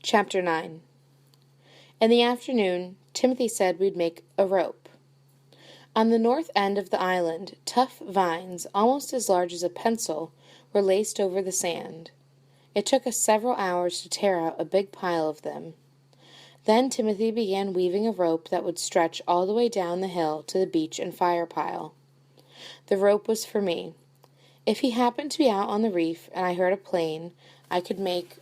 Chapter 9. In the afternoon, Timothy said we'd make a rope. On the north end of the island, tough vines, almost as large as a pencil, were laced over the sand. It took us several hours to tear out a big pile of them. Then Timothy began weaving a rope that would stretch all the way down the hill to the beach and fire pile. The rope was for me. If he happened to be out on the reef and I heard a plane, I could make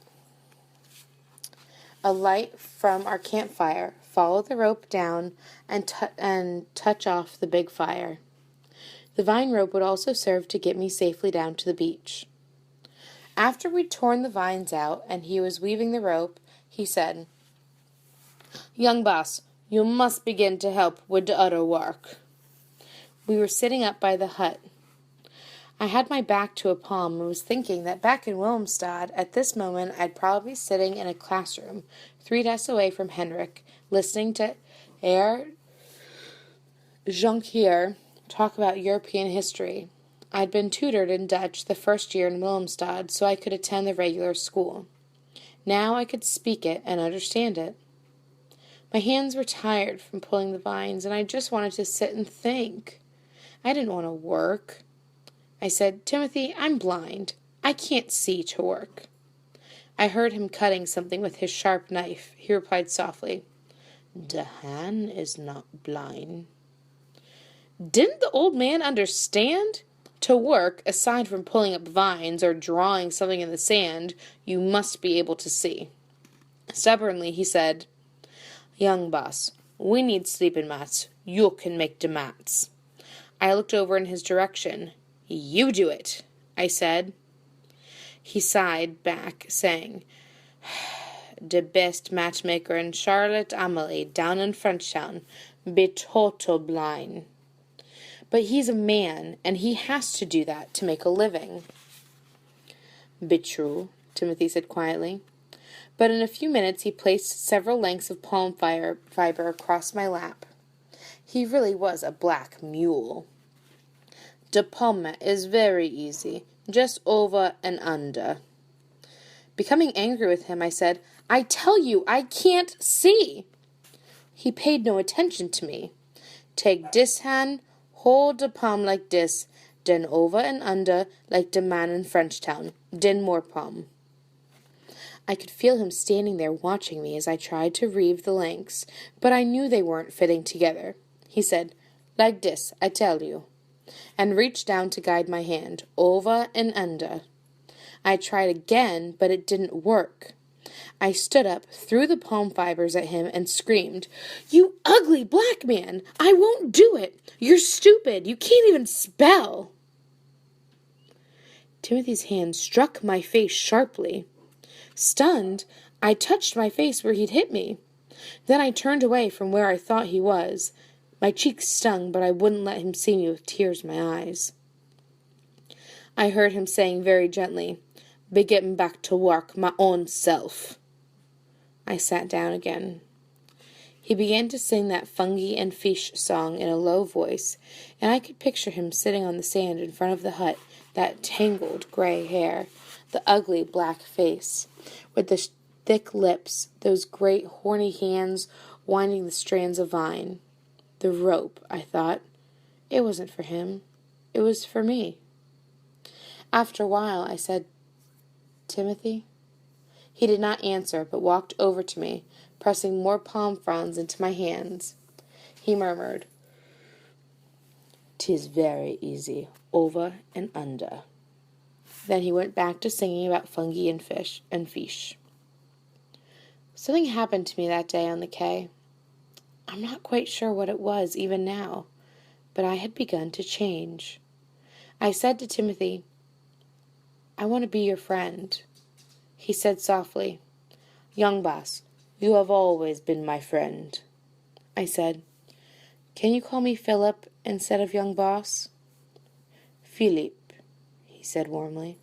a light from our campfire, follow the rope down, and touch off the big fire. The vine rope would also serve to get me safely down to the beach. After we'd torn the vines out and he was weaving the rope, he said, "Young boss, you must begin to help with the other work." We were sitting up by the hut. I had my back to a palm and was thinking that back in Willemstad, at this moment, I'd probably be sitting in a classroom, 3 desks away from Henrik, listening to Herr Jonquier talk about European history. I'd been tutored in Dutch the first year in Willemstad, so I could attend the regular school. Now I could speak it and understand it. My hands were tired from pulling the vines, and I just wanted to sit and think. I didn't want to work. I said, "Timothy, I'm blind. I can't see to work." I heard him cutting something with his sharp knife. He replied softly, "The hand is not blind." Didn't the old man understand? To work, aside from pulling up vines or drawing something in the sand, you must be able to see. Stubbornly, he said, "Young boss, we need sleeping mats. You can make the mats." I looked over in his direction. "You do it," I said. He sighed back, saying, "The best matchmaker in Charlotte Amalie, down in Frenchtown, be total blind." But he's a man, and he has to do that to make a living. "Be true," Timothy said quietly. But in a few minutes he placed several lengths of palm fiber across my lap. He really was a black mule. "The palm mat is very easy, just over and under." Becoming angry with him, I said, "I tell you, I can't see." He paid no attention to me. "Take this hand, hold the palm like this, then over and under like the man in Frenchtown, then more palm." I could feel him standing there watching me as I tried to reeve the lengths, but I knew they weren't fitting together. He said, "Like this, I tell you," and reached down to guide my hand, over and under. I tried again, but it didn't work. I stood up, threw the palm fibers at him, and screamed, "You ugly black man! I won't do it! You're stupid! You can't even spell!" Timothy's hand struck my face sharply. Stunned, I touched my face where he'd hit me. Then I turned away from where I thought he was. My cheeks stung, but I wouldn't let him see me with tears in my eyes. I heard him saying very gently, "Be getting back to work my own self." I sat down again. He began to sing that fungi and fish song in a low voice, and I could picture him sitting on the sand in front of the hut, that tangled gray hair, the ugly black face, with the thick lips, those great horny hands winding the strands of vine. The rope, I thought. It wasn't for him. It was for me. After a while, I said, "Timothy?" He did not answer, but walked over to me, pressing more palm fronds into my hands. He murmured, "'Tis very easy, over and under." Then he went back to singing about fungi and fish. Something happened to me that day on the quay. I'm not quite sure what it was even now, but I had begun to change. I said to Timothy, "I want to be your friend." He said softly, "Young boss, you have always been my friend." I said, "Can you call me Philip instead of young boss?" "Philippe," he said warmly.